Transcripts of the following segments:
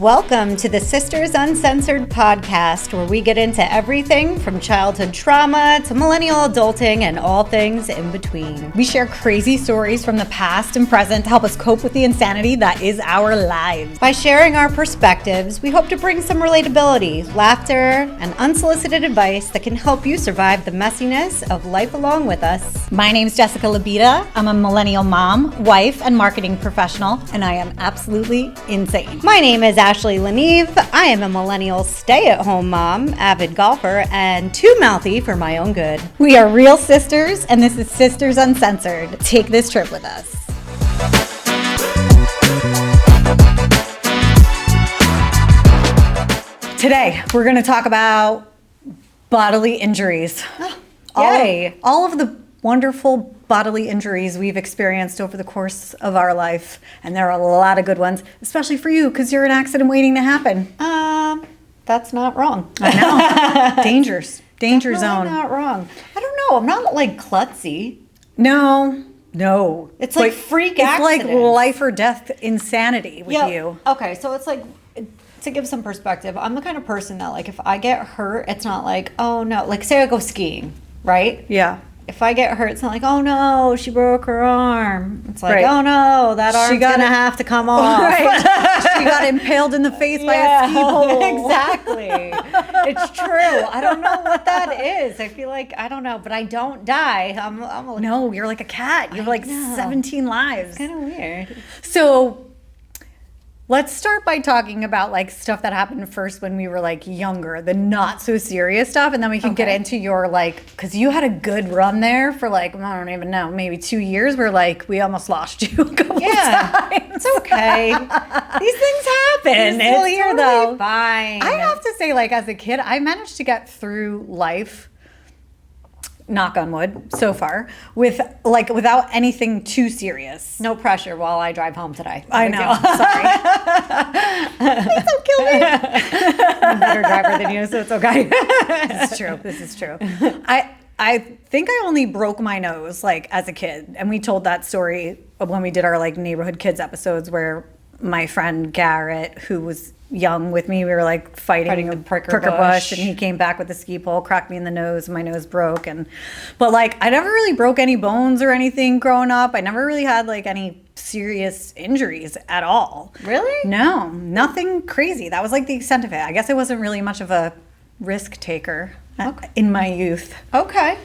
Welcome to the Sisters Uncensored podcast, where we get into everything from childhood trauma to millennial adulting and all things in between. We share crazy stories from the past and present to help us cope with the insanity that is our lives. By sharing our perspectives, we hope to bring some relatability, laughter, and unsolicited advice that can help you survive the messiness of life along with us. My name's Jessica Labita. I'm a millennial mom, wife, and marketing professional, and I am absolutely insane. My name is Ashley Leneve. I am a millennial stay-at-home mom, avid golfer, and too mouthy for my own good. We are real sisters, and this is Sisters Uncensored. Take this trip with us. Today, we're going to talk about bodily injuries. Yay. All of the wonderful bodily injuries we've experienced over the course of our life. And there are a lot of good ones, especially for you, because you're an accident waiting to happen. That's not wrong. I know. Danger zone. Not wrong. I don't know. I'm not like klutzy. No. It's like freak accidents. It's like life or death insanity with you. Okay, so it's like, to give some perspective, I'm the kind of person that, like, if I get hurt, it's not like, oh no, like say I go skiing, right? Yeah. If I get hurt, it's not like, oh no, she broke her arm. It's like, Right. oh no, that arm's gonna have to come off. Right. She got impaled in the face by a ski pole. Exactly. It's true. I don't know what that is. I feel like, I don't know, but I don't die. No, you're like a cat. You have like 17 lives. Kind of weird. So let's start by talking about like stuff that happened first when we were like younger, the not so serious stuff, and then we can get into your like, because you had a good run there for like, I don't even know, maybe 2 years where like we almost lost you a couple times. It's okay. These things happen. You're still here, though. Fine. I have to say, like as a kid, I managed to get through life, knock on wood, so far, without anything too serious. No pressure while I drive home today. I know. Sorry. Please don't kill me. I'm a better driver than you, so it's okay. This is true. I think I only broke my nose like as a kid, and we told that story when we did our like neighborhood kids episodes where my friend Garrett, who was young with me, we were like fighting a a pricker bush, and he came back with a ski pole, cracked me in the nose, and my nose broke. But like I never really broke any bones or anything growing up. I never really had like any serious injuries at all. Really? No, nothing crazy. That was like the extent of it. I guess I wasn't really much of a risk taker in my youth. Okay.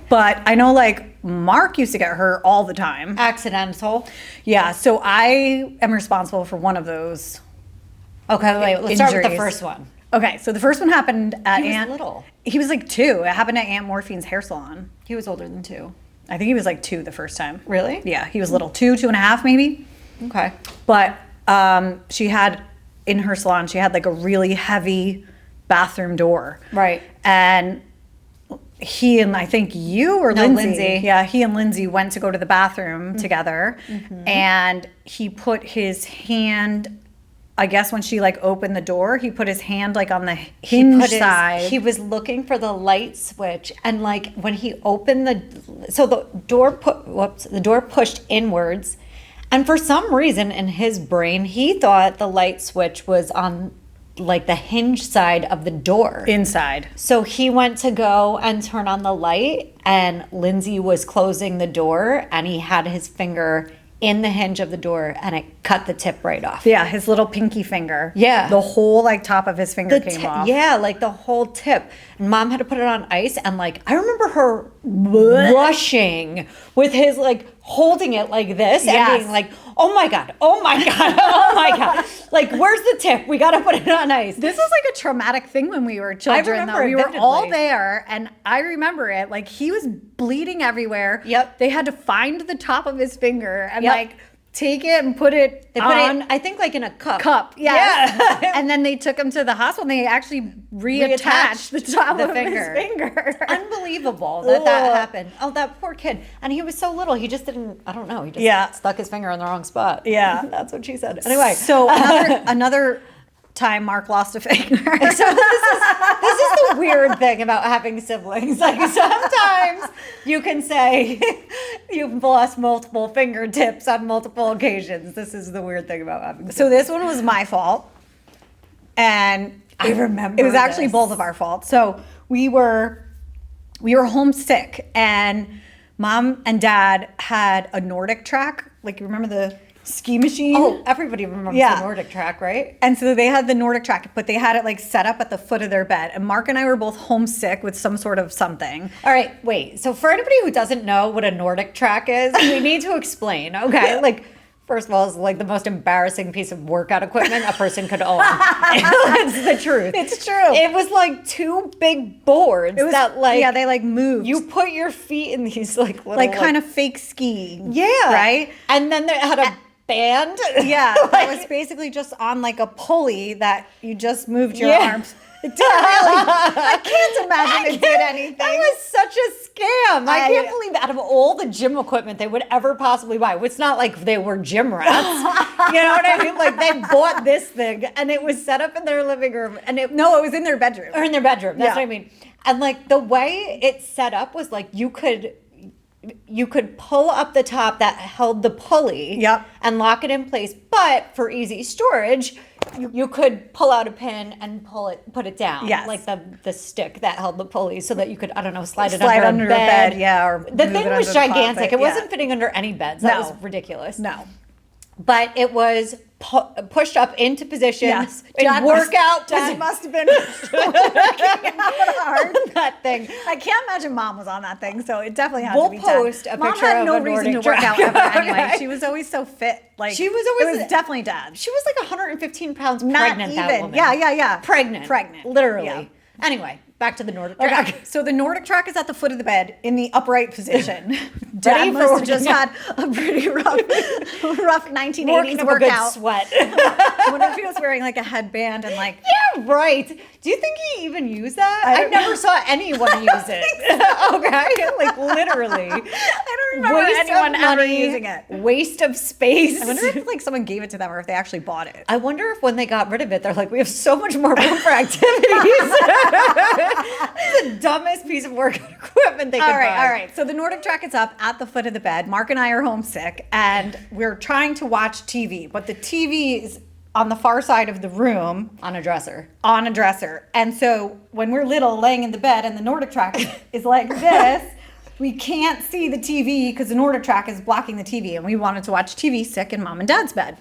But I know like Mark used to get hurt all the time. Accidental. Yeah, so I am responsible for one of those. Okay, wait, let's start with the first one. Okay, so the first one happened at He was little. He was like 2. It happened at Aunt Morphine's hair salon. He was older than 2. I think he was like 2 the first time. Really? Yeah, he was little. 2.5 maybe. Okay. But she had, in her salon, she had like a really heavy bathroom door. Right. And he and I think you or Lindsay. Yeah, he and Lindsay went to go to the bathroom together, and he put his hand, I guess when she like opened the door, he put his hand like on the hinge side. He was looking for the light switch, and like when he opened the door pushed inwards, and for some reason in his brain he thought the light switch was on like the hinge side of the door inside. So he went to go and turn on the light, and Lindsay was closing the door, and he had his finger in the hinge of the door, and it cut the tip right off. Yeah, his little pinky finger. Yeah. The whole like top of his finger came off. Yeah, like the whole tip. And Mom had to put it on ice, and like I remember her rushing with his like holding it like this and being like, oh my God. Like, where's the tip? We got to put it on ice. This was like a traumatic thing when we were children. I remember though. We vividly. were all there, and I remember it. Like he was bleeding everywhere. Yep. They had to find the top of his finger and like take it and put it on. I think like in a cup. Yes. Yeah. And then they took him to the hospital, and they actually reattached the top of his finger. Unbelievable that happened. Oh, that poor kid. And he was so little. He just didn't, I don't know. He just stuck his finger in the wrong spot. Yeah. That's what she said. Anyway. So another time Mark lost a finger. So this is the weird thing about having siblings. Like sometimes you can say you've lost multiple fingertips on multiple occasions. This is the weird thing about having siblings. So this one was my fault. And I remember it was actually this. both of our fault. So we were homesick, and Mom and Dad had a NordicTrack. Like, you remember the ski machine? Oh, everybody remembers Yeah. the NordicTrack, right? And so they had the NordicTrack, but they had it like set up at the foot of their bed. And Mark and I were both homesick with some sort of something. All right, wait. So for anybody who doesn't know what a NordicTrack is, we need to explain, okay? Like, first of all, it's like the most embarrassing piece of workout equipment a person could own. It's the truth. It's true. It was like two big boards that like yeah, they like moved. you put your feet in these like little like kind of fake ski. yeah, Right? And then they had a band. Yeah, Like- that was basically just on like a pulley that you just moved your Yeah. arms. It didn't really. I can't imagine it did anything. That was such a scam. I can't I- believe out of all the gym equipment they would ever possibly buy. It's not like they were gym rats. You know what I mean? Like they bought this thing and it was set up in their living room and it No, it was in their bedroom. or in their bedroom. That's Yeah. what I mean. And like the way it's set up was like you could pull up the top that held the pulley Yep. and lock it in place. But for easy storage, you could pull out a pin and put it down. Yes. Like the stick that held the pulley so that you could, I don't know, slide it Slide under under a a bed. bed, yeah, or the move thing it was under the gigantic. closet, It yeah. wasn't fitting under any beds. That No. was ridiculous. No. But it was pushed up into position Yes. in workout Dad position. must have been working out hard. that thing. I can't imagine Mom was on that thing, so it definitely had We'll to be post Dad. a Mom picture had of no a reason to Nordic work track. out ever anyway. Okay. She was always so fit. Like She was always- It was definitely Dad. She was like 115 pounds Not pregnant, that even. woman. Yeah. Pregnant. Pregnant. Literally. Yeah. Anyway, back to the Nordic Okay, track. so the NordicTrack is at the foot of the bed in the upright position. Ready Dad for must have working just out. had a pretty rough 1980s Working up a good workout. sweat. I wonder if he was wearing like a headband and like Yeah, right. Do you think he even used that? I I don't never saw anyone use it. Okay, like literally. I don't remember Waste anyone of ever money, using it. Waste of space. I wonder if like someone gave it to them or if they actually bought it. I wonder if when they got rid of it, they're like, we have so much more room for activities. It's the dumbest piece of workout equipment they could All buy. right. So the NordicTrack is up at the foot of the bed. Mark and I are homesick, and we're trying to watch TV, but the TV is on the far side of the room On a dresser. on a dresser. And so when we're little, laying in the bed, and the NordicTrack is like this, we can't see the TV because the NordicTrack is blocking the TV, and we wanted to watch TV sick in Mom and Dad's bed.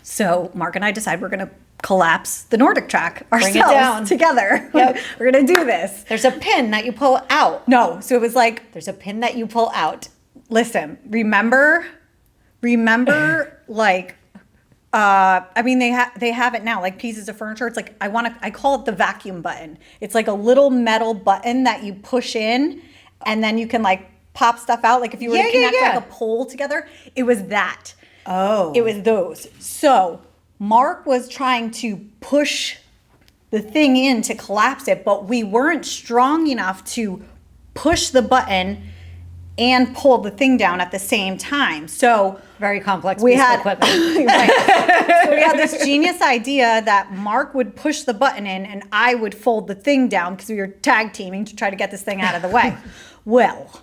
So Mark and I decide we're going to collapse the NordicTrack Bring it down. ourselves together. Yep. We're going to do this. There's a pin that you pull out. No, so it was like, There's a pin that you pull out. listen, remember like I mean they have it now, like pieces of furniture. It's like I call it the vacuum button. It's like a little metal button that you push in and then you can like pop stuff out. Like if you were to connect like a pole together, it was that. Oh. It was those. So Mark was trying to push the thing in to collapse it, but we weren't strong enough to push the button and pull the thing down at the same time. So Very complex we piece had of equipment. Right. So we had this genius idea that Mark would push the button in and I would fold the thing down because we were tag teaming to try to get this thing out of the way. Well,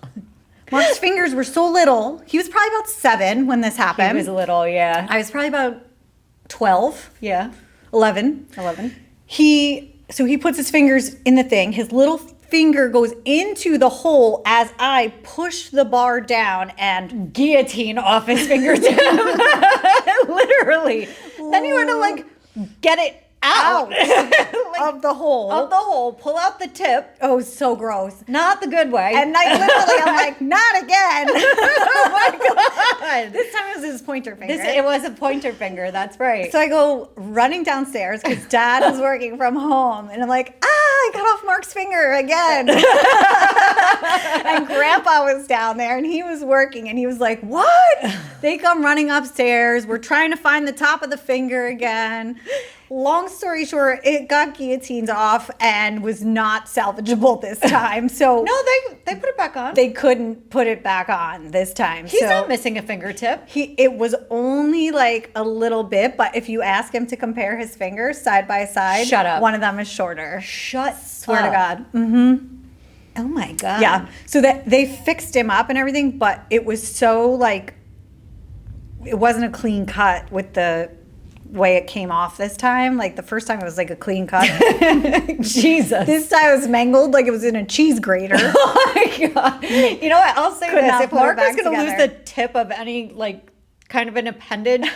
Mark's fingers were so little. He was probably about 7 when this happened. He was little, yeah. I was probably about 12, Yeah. 11. 11. He puts his fingers in the thing. His little finger goes into the hole as I push the bar down and Guillotine off his fingertip. Literally. Then you had to like get it out. Like, of the hole. of the hole. Pull out the tip. Oh, so gross. Not the good way. And I literally, I'm like, not again. oh my God. This time it was his pointer finger. It was a pointer finger. That's right. So I go running downstairs because Dad was working from home. And I'm like, I got off Mark's finger again. And Grandpa was down there and he was working and he was like, what? They come running upstairs. We're trying to find the top of the finger again. Long story short, it got guillotined off and was not salvageable this time. So no, they put it back on. they couldn't put it back on this time. He's so not missing a fingertip. it was only like a little bit, but if you ask him to compare his fingers side by side, Shut up. one of them is shorter. Swear to God. Mm-hmm. Oh my God. Yeah. So that they fixed him up and everything, but it was so like it wasn't a clean cut with the way it came off this time. Like the first time it was like a clean cut. Jesus. This time it was mangled like it was in a cheese grater. Oh my God. You know what? I'll say Could this. not If put her Mark is back going to lose together. the tip of any, like, kind of an appendage,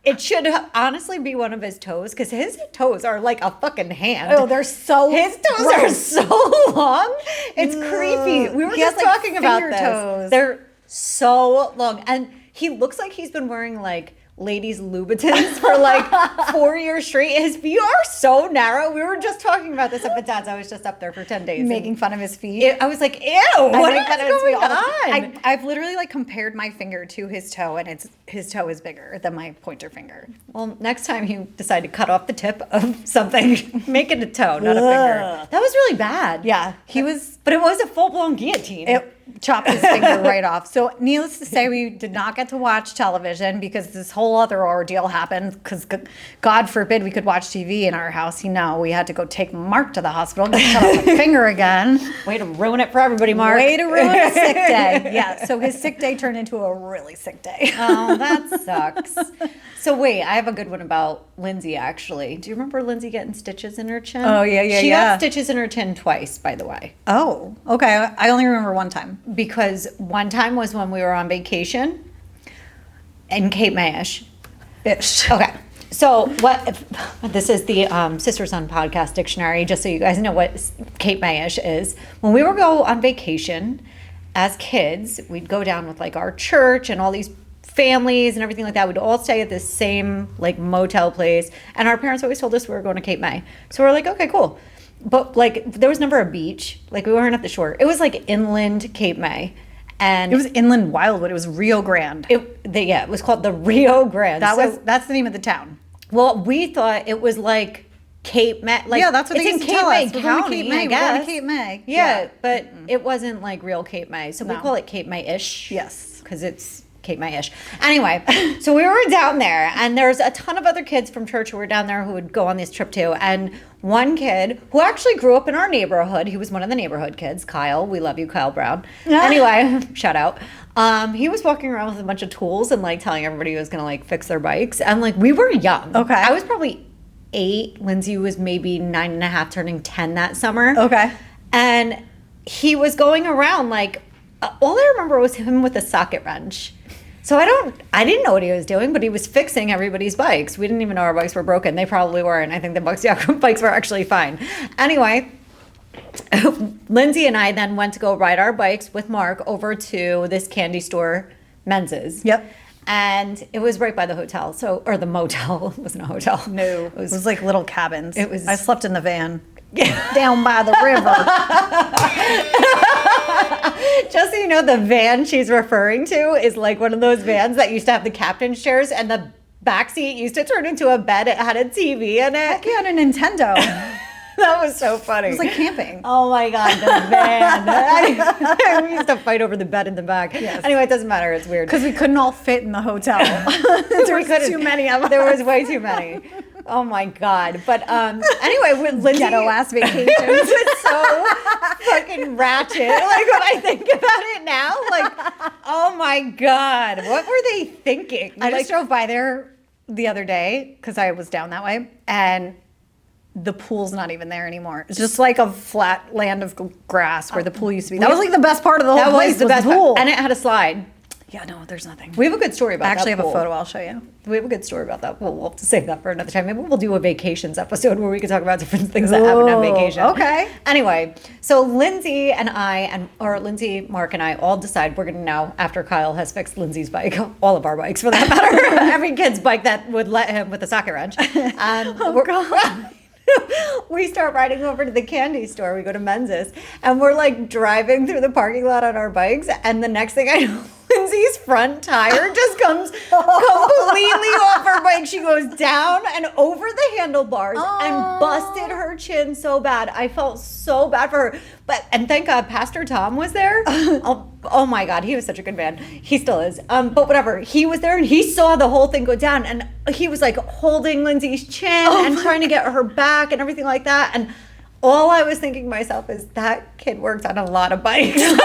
it should honestly be one of his toes, because his toes are like a fucking hand. Oh, they're so His toes are so long. It's creepy. We were He has, just like, talking about finger this. toes. They're so long. And he looks like he's been wearing like ladies' Louboutins for like 4 years straight. His feet are so narrow. We were just talking about this up at Dad's. I was just up there for 10 days. making fun of his feet. I was like, ew, what is going on? I've literally like compared my finger to his toe, and his toe is bigger than my pointer finger. Well, next time you decide to cut off the tip of something, make it a toe, not a finger. That was really bad. Yeah, he was. But it was a full-blown guillotine. It chopped his finger right off. So needless to say, we did not get to watch television because this whole other ordeal happened, because God forbid we could watch TV in our house. We had to go take Mark to the hospital and cut off a finger again. Way to ruin it for everybody, Mark. Way to ruin a sick day. Yeah, so his sick day turned into a really sick day. Oh, that sucks. So wait, I have a good one about Lindsay, actually. Do you remember Lindsay getting stitches in her chin? Oh, yeah, She got stitches in her chin twice, by the way. Oh, okay. I only remember one time. Because one time was when we were on vacation in Cape May-ish. Ish. Okay. So this is the Sister Son Podcast Dictionary, just so you guys know what Cape May-ish is. When we would go on vacation as kids, we'd go down with like our church and all these families and everything like that. We'd all stay at this same like motel place, and our parents always told us we were going to Cape May. So we're like, okay, cool. But like there was never a beach. Like we weren't at the shore. It was like inland Cape May. And it was inland Wildwood. It was Rio Grande. It was called the Rio Grande. That's the name of the town. Well, we thought it was like Cape May. Like, yeah, that's what they used to tell us. We're going to Cape May, I guess. We're going to Cape May. Yeah, but it wasn't like real Cape May. So we call it Cape May-ish. Yes. Because it's Cape May-ish. Anyway, so we were down there, and there's a ton of other kids from church who were down there who would go on this trip too. And one kid who actually grew up in our neighborhood, he was one of the neighborhood kids, Kyle. We love you, Kyle Brown. Anyway, shout out. He was walking around with a bunch of tools and like telling everybody he was going to like fix their bikes. And like we were young. Okay. I was probably 8. Lindsay was maybe 9.5, turning 10 that summer. Okay. And he was going around like, all I remember was him with a socket wrench. So I didn't know what he was doing, but he was fixing everybody's bikes. We didn't even know our bikes were broken. They probably were, and I think the bikes were actually fine. Anyway, Lindsay and I then went to go ride our bikes with Mark over to this candy store, Men's. Yep. And it was right by the hotel, or the motel. It wasn't a hotel. No, it was like little cabins. I slept in the van. Down by the river. Just so you know, the van she's referring to is like one of those vans that used to have the captain's chairs, and the back seat used to turn into a bed. It had a TV in it. Heck, yeah, and a Nintendo. That was so funny. It was like camping. Oh my God, the van. We used to fight over the bed in the back. Yes. Anyway, it doesn't matter. It's weird. Because we couldn't all fit in the hotel. There was too many of us. There was way too many. Oh my God. But anyway, with Lindsay. Ghetto ass vacations. It was so fucking ratchet. Like when I think about it now, like, oh my God, what were they thinking? I just drove by there the other day because I was down that way, and the pool's not even there anymore. It's just like a flat land of grass where the pool used to be. That was like the best part of the whole place. Was the best pool. And it had a slide. Yeah, no, there's nothing. We have a good story about that. I actually have pool. a photo I'll show you. We have a good story about that. We'll have to save that for another time. Maybe we'll do a vacations episode where we can talk about different things that happen on vacation. Okay. Anyway, so Lindsay, Mark, and I all decide we're going to now, after Kyle has fixed Lindsay's bike, all of our bikes for that matter, every kid's bike that would let him with a socket wrench. God. We start riding over to the candy store. We go to Men's, and we're like driving through the parking lot on our bikes, and the next thing I know, Lindsay's front tire just comes completely off her bike. She goes down and over the handlebars and busted her chin so bad. I felt so bad for her. And thank God Pastor Tom was there. Oh my God, he was such a good man. He still is. But whatever, he was there and he saw the whole thing go down, and he was like holding Lindsay's chin and trying to get her back and everything like that. And all I was thinking to myself is that kid worked on a lot of bikes. A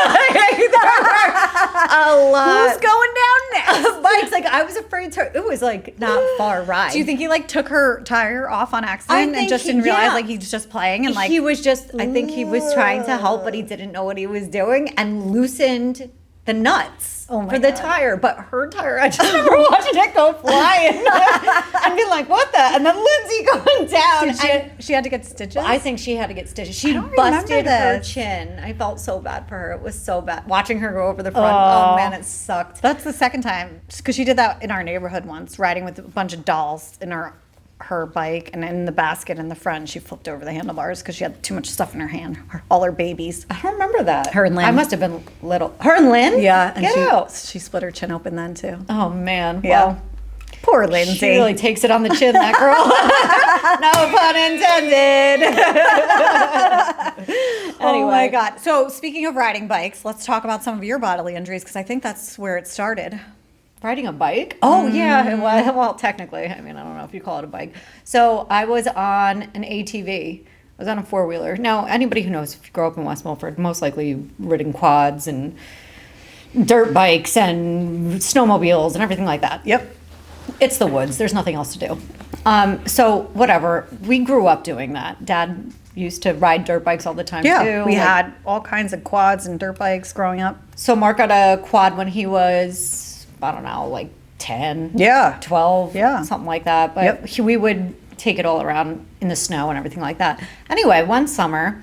lot. Who's going down next? Bikes. Like, I was afraid to, it was like not far ride. Do you think he like took her tire off on accident and just didn't realize like he's just playing and like he was just, I think he was trying to help, but he didn't know what he was doing and loosened the nuts for the tire. But her tire, I just remember watching it go flying and being like, what the? And then Lindsay going down. She had to get stitches? I think she had to get stitches. She busted her chin. I felt so bad for her. It was so bad. Watching her go over the front. Oh man, it sucked. That's the second time. Because she did that in our neighborhood once, riding with a bunch of dolls in her bike, and in the basket in the front, she flipped over the handlebars because she had too much stuff in her hand. All her babies. I don't remember that. Her and Lynn. I must have been little. Her and Lynn? Yeah. And Get out. She split her chin open then too. Oh man. Yeah. Well, poor Lindsay. she really takes it on the chin, that girl. No pun intended. Anyway. Oh my God. So speaking of riding bikes, let's talk about some of your bodily injuries because I think that's where it started. Riding a bike? Oh, yeah. Well, technically. I mean, I don't know if you call it a bike. So I was on an ATV. I was on a four-wheeler. Now, anybody who knows, if you grow up in West Milford, most likely you've ridden quads and dirt bikes and snowmobiles and everything like that. Yep. It's the woods. There's nothing else to do. So whatever. We grew up doing that. Dad used to ride dirt bikes all the time, too. We had all kinds of quads and dirt bikes growing up. So Mark got a quad when he was, I don't know, like 10, 12, something like that. But we would take it all around in the snow and everything like that. Anyway, one summer,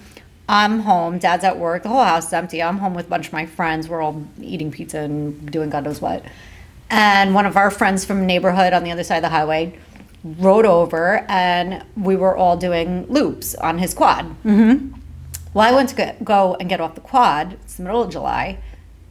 I'm home. Dad's at work. The whole house is empty. I'm home with a bunch of my friends. We're all eating pizza and doing God knows what. And one of our friends from the neighborhood on the other side of the highway rode over, and we were all doing loops on his quad. Mm-hmm. Well, I went to go and get off the quad. It's the middle of July.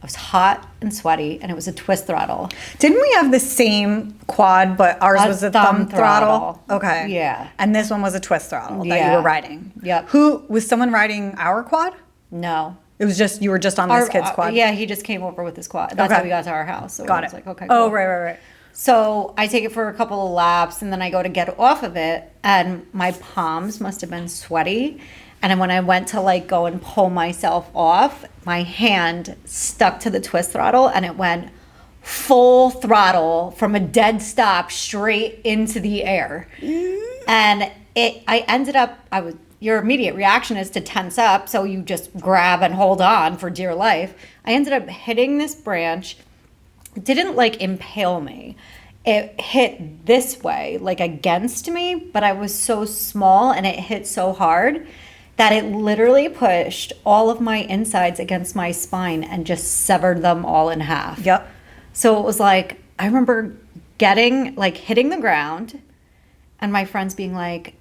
I was hot and sweaty, and it was a twist throttle. Didn't we have the same quad, but ours was a thumb throttle? Okay. Yeah. And this one was a twist throttle that you were riding? Yep. Who, was someone riding our quad? No. It was just, you were just on this kid's quad? Yeah, he just came over with his quad. That's how we got to our house. So got I it. was like, okay, cool. Oh, right. So I take it for a couple of laps, and then I go to get off of it, and my palms must have been sweaty. And when I went to like go and pull myself off, my hand stuck to the twist throttle, and it went full throttle from a dead stop straight into the air. And I ended up, your immediate reaction is to tense up, so you just grab and hold on for dear life. I ended up hitting this branch. It didn't like impale me. It hit this way, like against me, but I was so small and it hit so hard that it literally pushed all of my insides against my spine and just severed them all in half. Yep. So it was like, I remember hitting the ground and my friends being like,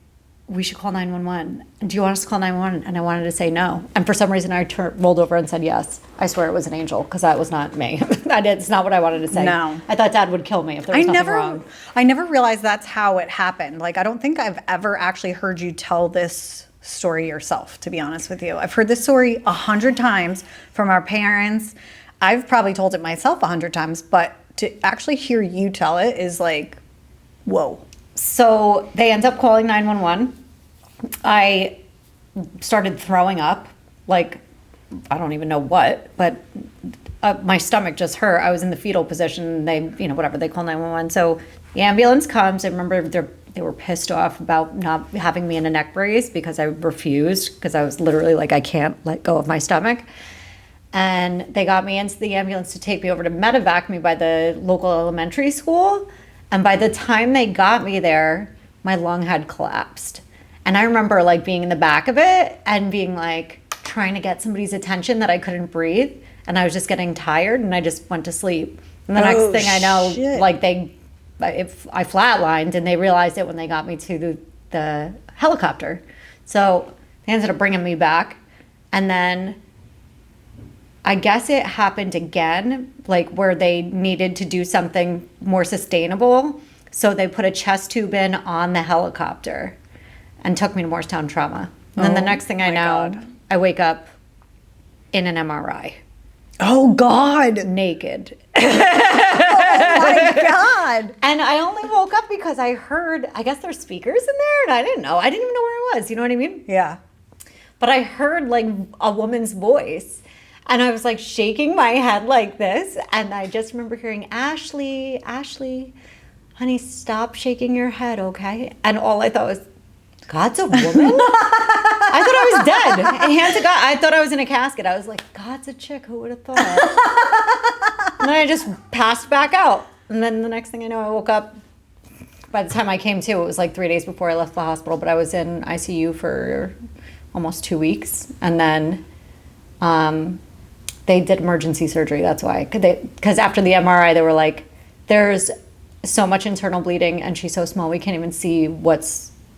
we should call 911. Do you want us to call 911? And I wanted to say no. And for some reason, I rolled over and said yes. I swear it was an angel, because that was not me. It's not what I wanted to say. No. I thought Dad would kill me if there was nothing wrong. I never realized that's how it happened. Like, I don't think I've ever actually heard you tell this story yourself, to be honest with you. I've heard this story 100 times from our parents. I've probably told it myself 100 times, but to actually hear you tell it is like, whoa. So they end up calling 911. I started throwing up, like, I don't even know what, but my stomach just hurt. I was in the fetal position. They, whatever, they call 911. So the ambulance comes. I remember they were pissed off about not having me in a neck brace because I refused, because I was literally like, I can't let go of my stomach. And they got me into the ambulance to take me over to medevac me by the local elementary school. And by the time they got me there, my lung had collapsed. And I remember like being in the back of it and being like trying to get somebody's attention that I couldn't breathe. And I was just getting tired, and I just went to sleep. And the next thing I know, like I flatlined, and they realized it when they got me to the helicopter. So they ended up bringing me back. And then I guess it happened again, like where they needed to do something more sustainable. So they put a chest tube in on the helicopter and took me to Morristown Trauma. And then the next thing I know, I wake up in an MRI. Oh, God. Naked. Oh, my God. And I only woke up because I heard, I guess there's speakers in there, and I didn't know. I didn't even know where I was. You know what I mean? Yeah. but I heard like a woman's voice. And I was like shaking my head like this. And I just remember hearing, Ashley, honey, stop shaking your head, okay? And all I thought was, God's a woman? I thought I was dead. Hand to God. I thought I was in a casket. I was like, God's a chick. Who would have thought? And then I just passed back out. And then the next thing I know, I woke up. By the time I came to, it was like 3 days before I left the hospital. But I was in ICU for almost 2 weeks. And then they did emergency surgery. That's why. Because after the MRI, they were like, there's so much internal bleeding and she's so small we can't even see what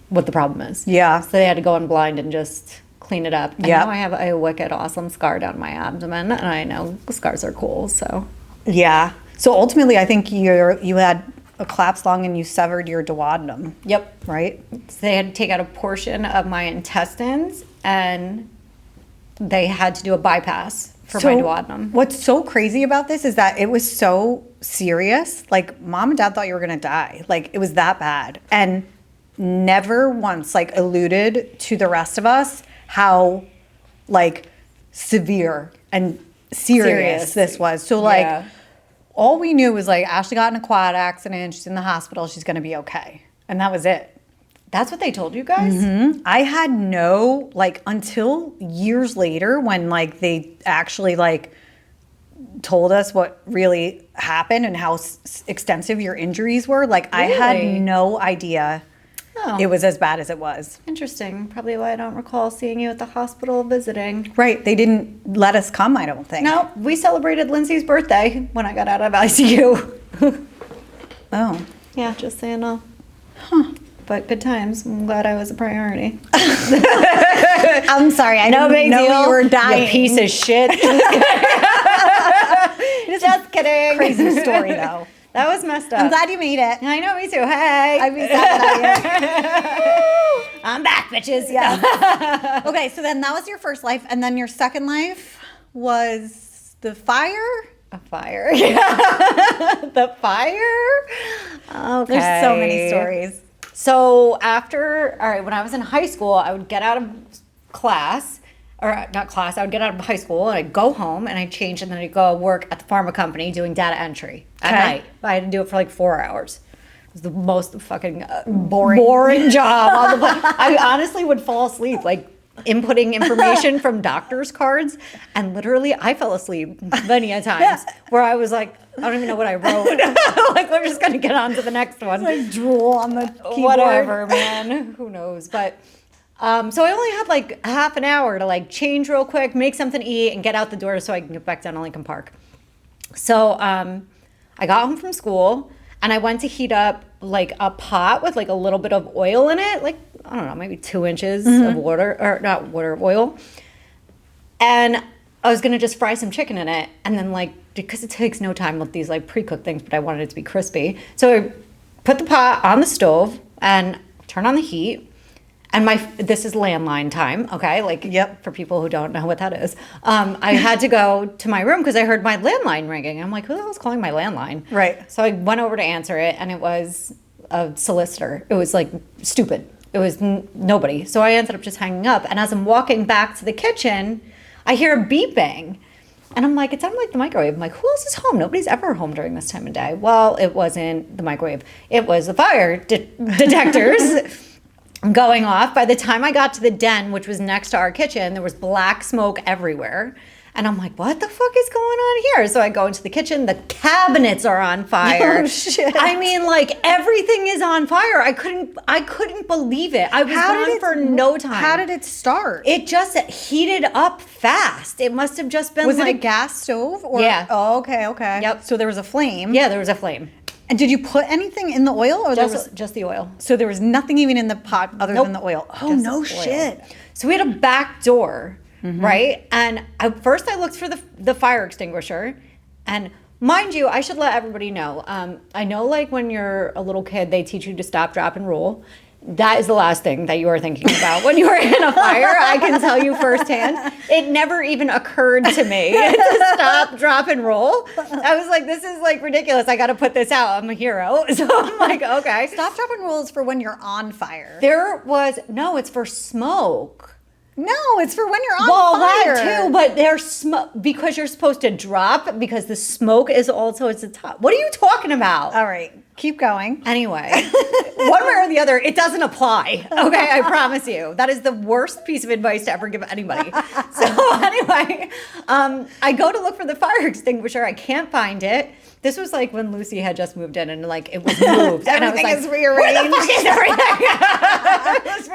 the problem is. Yeah. So they had to go in blind and just clean it up. And Yep. now I have a wicked awesome scar down my abdomen, and I know scars are cool, so. Yeah. So ultimately, I think you had a collapsed lung and you severed your duodenum. Yep. Right? So they had to take out a portion of my intestines, and they had to do a bypass for my duodenum. What's so crazy about this is that it was so serious. Like, mom and dad thought you were going to die. Like, it was that bad. And never once, like, alluded to the rest of us how, like, severe and serious this was. So, like, Yeah. all we knew was, like, Ashley got in a quad accident. She's in the hospital. She's going to be okay. And that was it. That's what they told you guys? Mm-hmm. I had no, like, until years later when, like, they actually, like, told us what really happened and how extensive your injuries were. Like, I had Really? no idea it was as bad as it was. Interesting. Probably why I don't recall seeing you at the hospital visiting. Right. They didn't let us come, I don't think. No, we celebrated Lindsay's birthday when I got out of ICU. Oh. Yeah, just saying no. But good times. I'm glad I was a priority. I'm sorry. I No didn't big know deal. you were dying. You piece of shit. Just kidding. Crazy story, though. That was messed up. I'm glad you made it. I know, me too. Hey. I'd be sad without you. I'm back, bitches. Yeah. Okay, so then that was your first life, and then your second life was the fire? A fire. Yeah. The fire. Okay. There's so many stories. So when I was in high school, I would get out of class, or not class, I would get out of high school and I'd go home and I'd change and then I'd go work at the pharma company doing data entry at night. I had to do it for like 4 hours. It was the most fucking boring job on the planet. I honestly would fall asleep, like inputting information from doctor's cards, and literally I fell asleep many a times where I was like, I don't even know what I wrote. Like, we're just gonna get on to the next one. Like drool on the keyboard. Whatever, man. Who knows? But so I only had like half an hour to like change real quick, make something to eat, and get out the door so I can get back down to Lincoln Park. So I got home from school and I went to heat up like a pot with like a little bit of oil in it, like, I don't know, maybe 2 inches of water, or not water, oil. And I was gonna just fry some chicken in it, and then like, because it takes no time with these like pre-cooked things, but I wanted it to be crispy. So I put the pot on the stove and turn on the heat. And this is landline time, okay? Like, Yep. for people who don't know what that is. I had to go to my room because I heard my landline ringing. I'm like, who the hell's calling my landline? Right. So I went over to answer it, and it was a solicitor. It was like stupid. It was nobody. So I ended up just hanging up. And as I'm walking back to the kitchen, I hear a beeping. And I'm like, it sounded like the microwave. I'm like, who else is home? Nobody's ever home during this time of day. Well, it wasn't the microwave. It was the fire detectors going off. By the time I got to the den, which was next to our kitchen, there was black smoke everywhere. And I'm like, what the fuck is going on here? So I go into the kitchen, the cabinets are on fire. Oh, shit. I mean, like, everything is on fire. I couldn't believe it. I was gone for no time. How did it start? It just heated up fast. It must have just been Was like, it a gas stove? Or? Yeah. Oh, okay. Yep. So there was a flame. yeah, there was a flame. And did you put anything in the oil? Or Just the oil. so there was nothing even in the pot other Nope. than the oil? Oh, Just no oil. shit. So we had a back door, right? And first I looked for the fire extinguisher. And mind you, I should let everybody know. I know, like, when you're a little kid, they teach you to stop, drop, and roll. That is the last thing that you are thinking about when you are in a fire. I can tell you firsthand. It never even occurred to me to stop, drop, and roll. I was like, this is like ridiculous. I got to put this out. I'm a hero. So I'm like, okay. Stop, drop, and roll is for when you're on fire. No, it's for smoke. No, it's for when you're on Well, fire. that too, but there's smoke because you're supposed to drop because the smoke is also at the top. What are you talking about? All right, keep going. Anyway, one way or the other, it doesn't apply. Okay, I promise you. That is the worst piece of advice to ever give anybody. So anyway, I go to look for the fire extinguisher. I can't find it. This was like when Lucy had just moved in and like it was moved. And I was Everything like, is rearranged. Where the fuck is everything?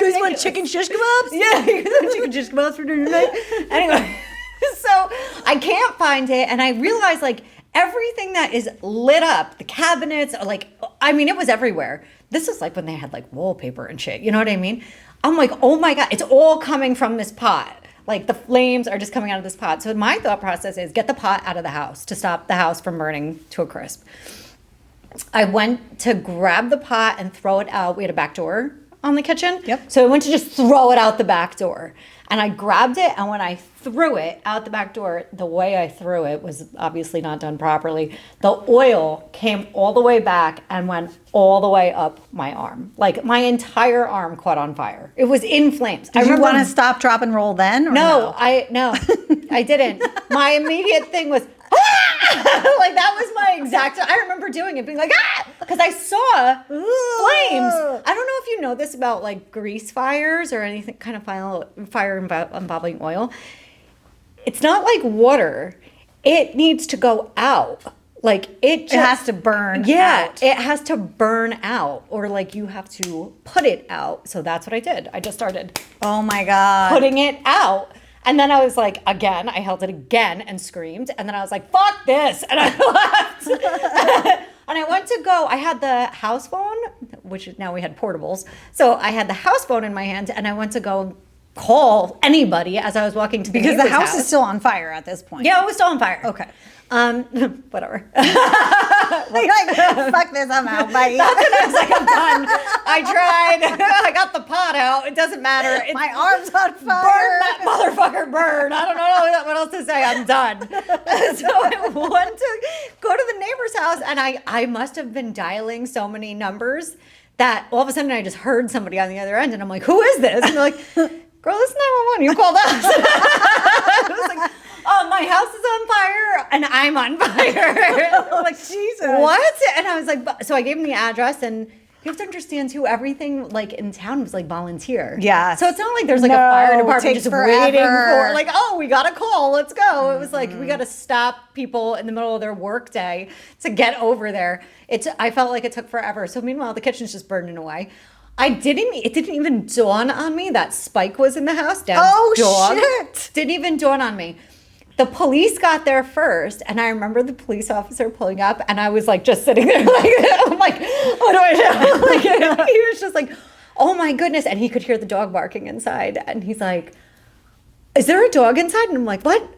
You guys want chicken shish kebabs? Yeah, you guys want chicken shish kebabs for dinner tonight? Anyway, so I can't find it, and I realized like everything that is lit up, the cabinets, like I mean, it was everywhere. This is like when they had like wallpaper and shit. You know what I mean? I'm like, oh my God, it's all coming from this pot. Like the flames are just coming out of this pot. So my thought process is get the pot out of the house to stop the house from burning to a crisp. I went to grab the pot and throw it out. We had a back door on the kitchen. Yep. So I went to just throw it out the back door. And I grabbed it, and when I threw it out the back door, the way I threw it was obviously not done properly. The oil came all the way back and went all the way up my arm. Like my entire arm caught on fire. It was in flames. Did you want to stop, drop, and roll then? Or No, I didn't. My immediate thing was, like that was my exact. I remember doing it, being like, because I saw flames. I don't know if you know this about like grease fires or anything kind of fire involving oil. It's not like water. It needs to go out. Like it has to burn out. It has to burn out, or like you have to put it out. So that's what I did. I just started Oh my God. putting it out. And then I was like, again, I held it again and screamed. And then I was like, fuck this. And I left. And I went to go, I had the house phone, which now we had portables. So I had the house phone in my hand, and I went to go call anybody as I was walking to the Because the neighbor's house is still on fire at this point. Yeah, it was still on fire. Okay. Whatever. Like, fuck this, I'm out. Bye. That's when I was like, I'm done. I tried. I got the pot out. It doesn't matter. My arm's on fire. Burn that motherfucker, burn. I don't know what else to say. I'm done. So I went to go to the neighbor's house, and I must have been dialing so many numbers that all of a sudden I just heard somebody on the other end, and I'm like, who is this? And they're like, girl, this is 911. You called us. I was like, oh, my house is on fire, and I'm on fire. I'm like, Jesus. What? And I was like, so I gave him the address, and you have to understand too, everything like in town was like volunteer. Yeah. So it's not like there's like a fire department takes just forever. waiting for like, oh, we got a call, let's go. It was like we got to stop people in the middle of their work day to get over there. I felt like it took forever. So meanwhile, the kitchen's just burning away. It didn't even dawn on me that Spike was in the house. Dad's dog. Shit. Didn't even dawn on me. The police got there first, and I remember the police officer pulling up, and I was like just sitting there like, I'm like, what do I do? Like, he was just like, oh my goodness. And he could hear the dog barking inside. And he's like, is there a dog inside? And I'm like, what?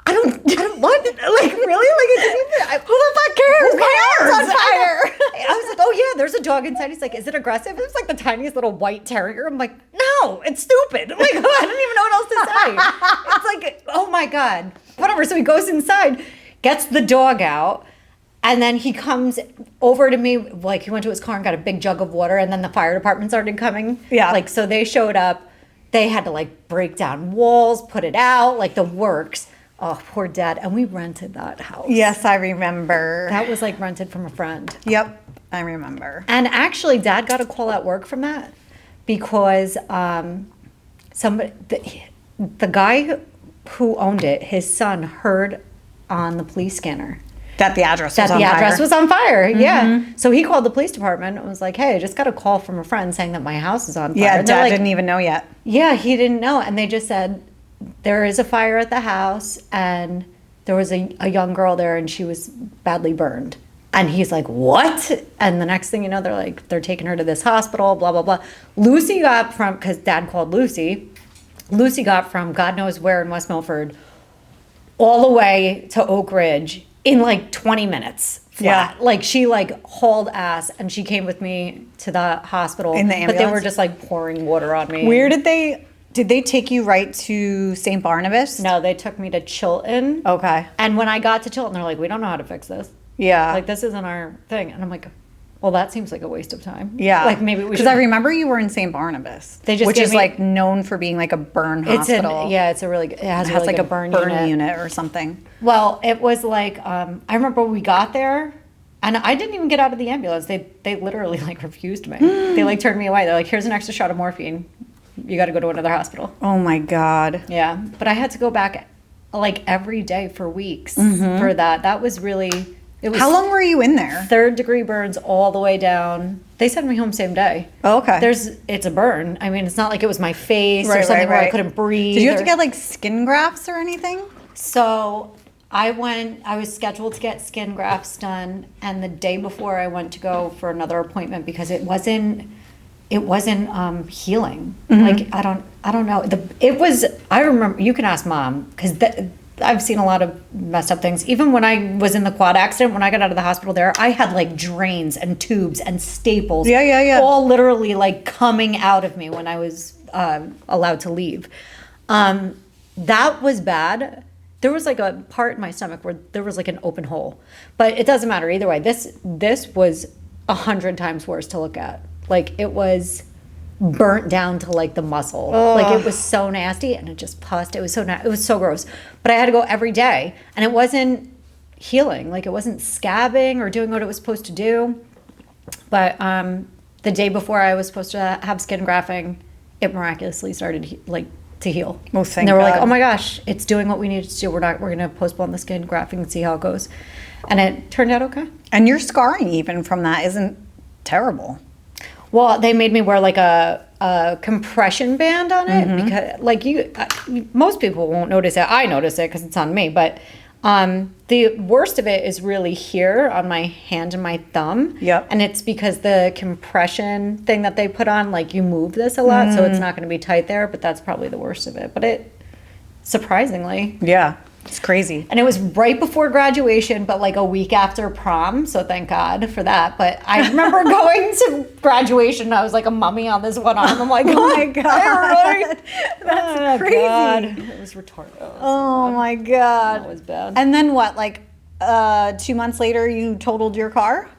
I don't what? Like, really? Like, it didn't even, who the fuck cares? My arm's on fire. I was like, oh yeah, there's a dog inside. He's like, is it aggressive? It was like the tiniest little white terrier. I'm like, no, it's stupid. I'm like, I don't even know what else to say. It's like, oh my God. Whatever. So he goes inside, gets the dog out, and then he comes over to me, like he went to his car and got a big jug of water, and then the fire department started coming. Yeah. Like, so they showed up. They had to like break down walls, put it out, like the works. Oh, poor Dad. And we rented that house. Yes, I remember. That was like rented from a friend. Yep, I remember. And actually, Dad got a call at work from that because the guy who owned it, his son heard on the police scanner That the address that was on the fire. address was on fire. Yeah. So he called the police department and was like, hey, I just got a call from a friend saying that my house is on fire. Yeah, And they're Dad like, didn't even know yet. yeah, he didn't know. And they just said, there is a fire at the house, and there was a young girl there, and she was badly burned. And he's like, what? And the next thing you know, they're taking her to this hospital, blah, blah, blah. Lucy got from, because Dad called Lucy got from God knows where in West Milford all the way to Oak Ridge in like 20 minutes flat. Yeah. Like she like hauled ass, and she came with me to the hospital. In the But they ambulance? were just like pouring water on me. Where did they take you right to St. Barnabas? No, they took me to Chilton. Okay. And when I got to Chilton, they're like, we don't know how to fix this. Yeah. Like, this isn't our thing. And I'm like, Well, that seems like a waste of time. Yeah. Like maybe we should. Because I remember you were in St. Barnabas, which gave is me- like known for being like a burn hospital. It's a really, it has really like good a burn unit or something. Well, it was like, I remember we got there and I didn't even get out of the ambulance. They literally like refused me. They like turned me away. They're like, here's an extra shot of morphine. You got to go to another hospital. Oh my God. Yeah. But I had to go back like every day for weeks for that. That was really, it was. How long were you in there? 3rd degree burns all the way down. They sent me home same day. Oh, okay. It's a burn. I mean, it's not like it was my face or Right, something where I right. couldn't breathe. Did you have to get like skin grafts or anything? So I was scheduled to get skin grafts done, and the day before I went to go for another appointment because it wasn't healing. Like I don't know. I remember, you can ask Mom because I've seen a lot of messed up things. Even when I was in the quad accident, when I got out of the hospital there, I had like drains and tubes and staples. Yeah. All literally like coming out of me when I was allowed to leave. That was bad. There was like a part in my stomach where there was like an open hole, but it doesn't matter either way. This was 100 times worse to look at. Like it was burnt down to like the muscle. Like it was so nasty and it just pussed. It was so gross. But I had to go every day and it wasn't healing. Like it wasn't scabbing or doing what it was supposed to do. But the day before I was supposed to have skin grafting, it miraculously started to heal. Oh, thank and they were like, God. "Oh my gosh, it's doing what we needed to do. We're going to postpone the skin grafting and see how it goes." And it turned out okay. And your scarring even from that isn't terrible. Well, they made me wear like a compression band on it because like most people won't notice it. I notice it because it's on me, but the worst of it is really here on my hand and my thumb. Yep. And it's because the compression thing that they put on, like you move this a lot, so it's not going to be tight there, but that's probably the worst of it. But it, surprisingly. Yeah. It's crazy. And it was right before graduation, but like a week after prom. So thank God for that. But I remember going to graduation. I was like a mummy on this one arm. I'm like, oh my God. That's crazy. God. It was retarded. Oh my God. That was bad. And then what? Like 2 months later, you totaled your car?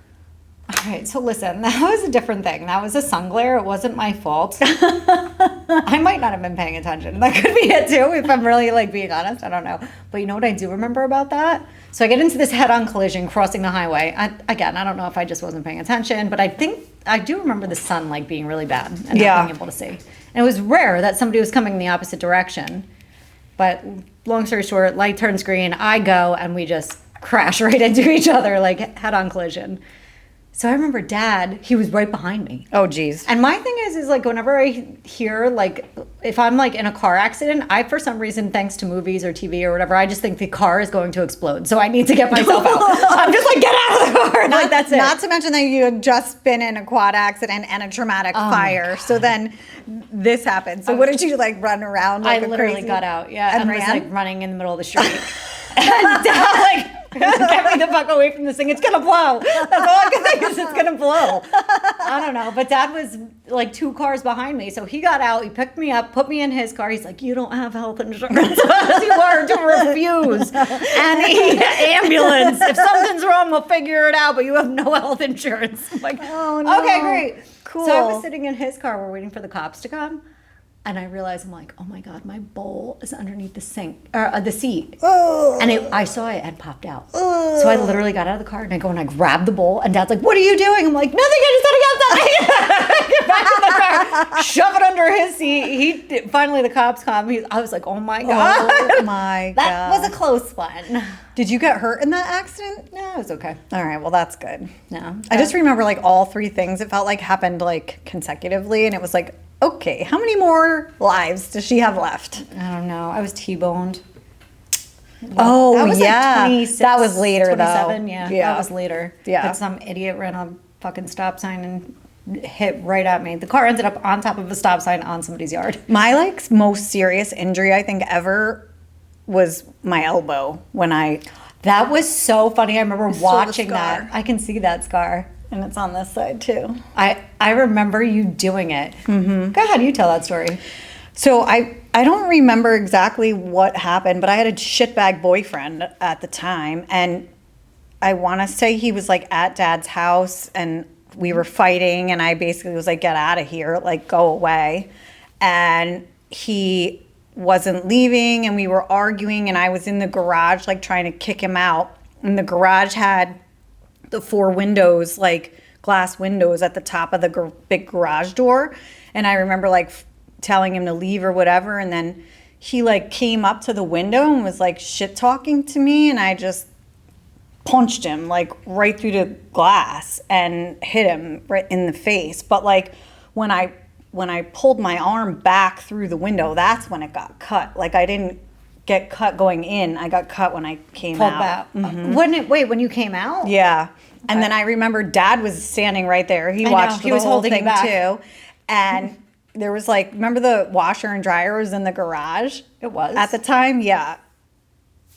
All right, so listen, that was a different thing. That was a sun glare. It wasn't my fault. I might not have been paying attention. That could be it too, if I'm really like being honest. I don't know. But you know what I do remember about that? So I get into this head-on collision crossing the highway. I don't know if I just wasn't paying attention, but I think I do remember the sun like being really bad and not being able to see. And it was rare that somebody was coming in the opposite direction. But long story short, light turns green, I go, and we just crash right into each other, like head-on collision. So I remember Dad, he was right behind me. Oh, geez. And my thing is like whenever I hear, like, if I'm like in a car accident, I, for some reason, thanks to movies or TV or whatever, I just think the car is going to explode. So I need to get myself out. I'm just like, get out of the car. Like, that's it. Not to mention that you had just been in a quad accident and a traumatic fire. So then this happened. So what did you like run around? Like I literally crazy? got out, yeah, and was ran? like running in the middle of the street. And Dad, like, get me the fuck away from this thing. It's gonna blow. That's all I can think is it's gonna blow. I don't know. But Dad was like 2 cars behind me. So he got out, he picked me up, put me in his car. He's like, you don't have health insurance. As you were to refuse any ambulance. If something's wrong, we'll figure it out, but you have no health insurance. I'm like, Oh, no. okay, great. Cool. So I was sitting in his car, we're waiting for the cops to come. And I realized, I'm like, oh my God, my bowl is underneath the sink, or the seat. Oh. And I saw it had popped out. So I literally got out of the car and I go and I grab the bowl. And Dad's like, what are you doing? I'm like, nothing, I just had to get something. Get back in the car, shove it under his seat. Finally, the cops come. I was like, oh my God. Oh my God. That was a close one. Did you get hurt in that accident? No, it was okay. All right, well, that's good. No. I just remember like all 3 things it felt like happened like consecutively. And it was like, okay, how many more lives does she have left? I don't know. I was T-boned. Oh, That was yeah. like 26, That was later, 27, though. yeah. Yeah. That was later. Yeah. But some idiot ran a fucking stop sign and hit right at me. The car ended up on top of a stop sign on somebody's yard. My like most serious injury I think ever was my elbow when I... That was so funny. I remember saw the watching scar. that. I can see that scar. And it's on this side too. I remember you doing it. Mm-hmm. Go ahead, you tell that story. So I don't remember exactly what happened, but I had a shitbag boyfriend at the time, and I want to say he was like at Dad's house, and we were fighting, and I basically was like, get out of here, like, go away. And he wasn't leaving, and we were arguing, and I was in the garage, like, trying to kick him out. And the garage had the 4 windows, like, glass windows at the top of the big garage door. And I remember, like, telling him to leave or whatever, and then he, like, came up to the window and was, like, shit-talking to me, and I just punched him, like, right through the glass and hit him right in the face. But, like, when I pulled my arm back through the window, that's when it got cut. Like, I didn't get cut going in. I got cut when I came Pulled out. back. When you came out? Yeah. And then I remember Dad was standing right there. He watched the whole thing too. And there was, like, remember the washer and dryer was in the garage? It was? At the time, yeah.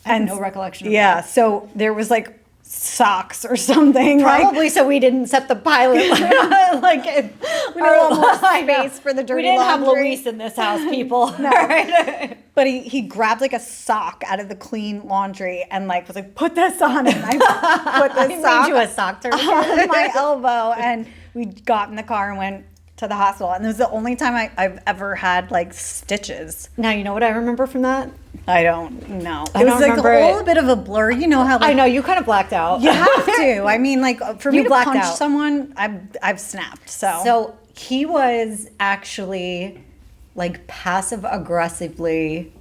I have no recollection of yeah, that. so there was, like, socks or something. Probably so we didn't set the pilot like we were almost space for the dirty laundry. We didn't laundry. have Luis in this house, people. No. Right? But he grabbed, like, a sock out of the clean laundry and, like, was like, put this on. And I put this sock made you a sock turtle on my elbow, and we got in the car and went to the hospital. And it was the only time I've ever had, like, stitches. Now, you know what I remember from that? I don't know. I It was don't like remember a little bit of a blur. You know how, like, I know, you kind of blacked out. you have to. I mean, like, for me You to blacked punch out. someone, I've snapped. So he was actually, like, passive aggressively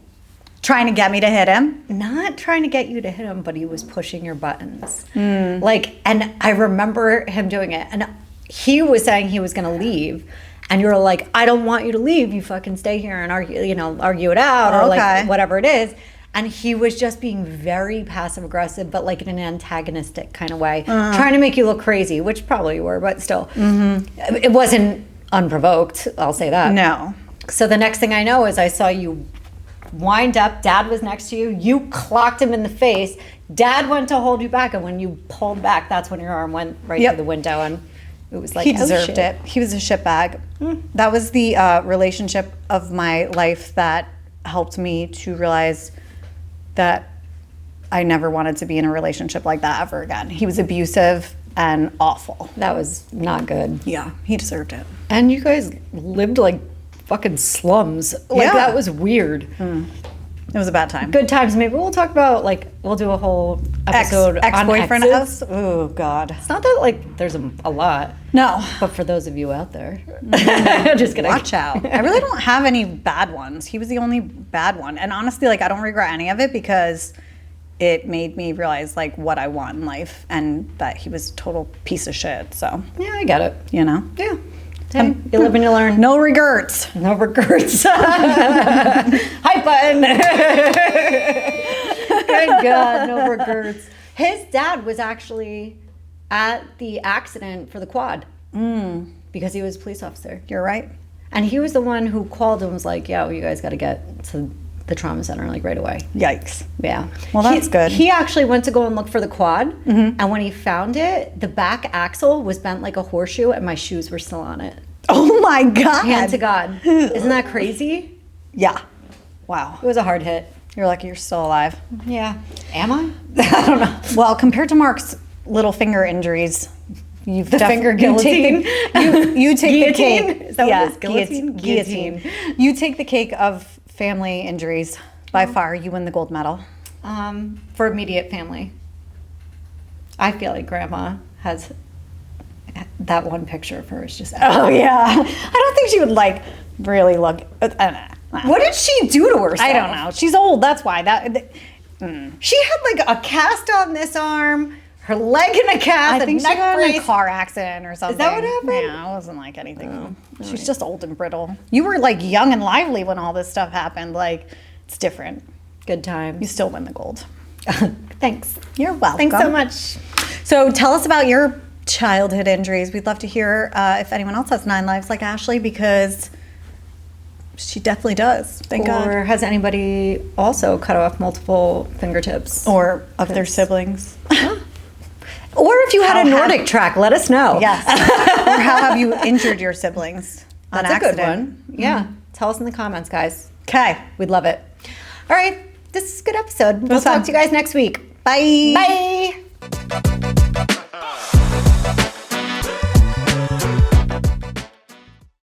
trying to get me to hit him. not trying to get you to hit him, but he was pushing your buttons. Like, and I remember him doing it. And he was saying he was going to leave. And you were like, I don't want you to leave. You fucking stay here and argue it out or like whatever it is. And he was just being very passive aggressive, but like in an antagonistic kind of way, trying to make you look crazy, which probably you were, but still. It wasn't unprovoked, I'll say that. No. So the next thing I know is I saw you wind up. Dad was next to you. You clocked him in the face. Dad went to hold you back. And when you pulled back, that's when your arm went right through the window. And it was like, he deserved it. He was a shitbag. That was the relationship of my life that helped me to realize that I never wanted to be in a relationship like that ever again. He was abusive and awful. That was not good. Yeah, he deserved it. And you guys lived like fucking slums. Like, that was weird. It was a bad time. Good times. Maybe we'll talk about, like, we'll do a whole episode on ex-boyfriend exes. house. Oh, God. It's not that, like, there's a lot. No. But for those of you out there, just kidding. Watch out. I really don't have any bad ones. He was the only bad one. And honestly, like, I don't regret any of it because it made me realize, like, what I want in life and that he was a total piece of shit. So, Yeah, I get it. you know? Yeah. Hey, you live and you learn. No regrets. No regrets. Hype button. Good God, no regrets. His dad was actually at the accident for the quad because he was a police officer. You're right. And he was the one who called and was like, yo, you guys got to get to the trauma center like right away. Yikes. Yeah. Well, that's good. He actually went to go and look for the quad. And when he found it, the back axle was bent like a horseshoe and my shoes were still on it. Oh my God. Hand to God. Isn't that crazy? Yeah. Wow. It was a hard hit. You're lucky you're still alive. Yeah. Am I? I don't know. Well, compared to Mark's little finger injuries, you've finger guillotine? You take the cake. Is that what it is? Guillotine? Guillotine. You take the cake of family injuries. By far, you win the gold medal. For immediate family. I feel like Grandma has that one picture of her is just. Oh yeah. I don't think she would like really look. What did she do to herself? I don't know. She's old. That's why. She had like a cast on this arm, her leg in a cast. I think she neck got in brace. a car accident or something. Is that what happened? Yeah, it wasn't like anything. She's just old and brittle. You were like young and lively when all this stuff happened. Like, it's different. Good time. You still win the gold. Thanks. You're welcome. Thanks so much. So tell us about your childhood injuries. We'd love to hear if anyone else has 9 lives like Ashley, because she definitely does. Thank God. Or has anybody also cut off multiple fingertips? Or of their siblings. Or if you had a NordicTrack, let us know. Yes. Or how have you injured your siblings on That's accident? a good one. Yeah. Tell us in the comments, guys. Okay. We'd love it. All right. This is a good episode. We'll was talk fun. to you guys next week. Bye. Bye.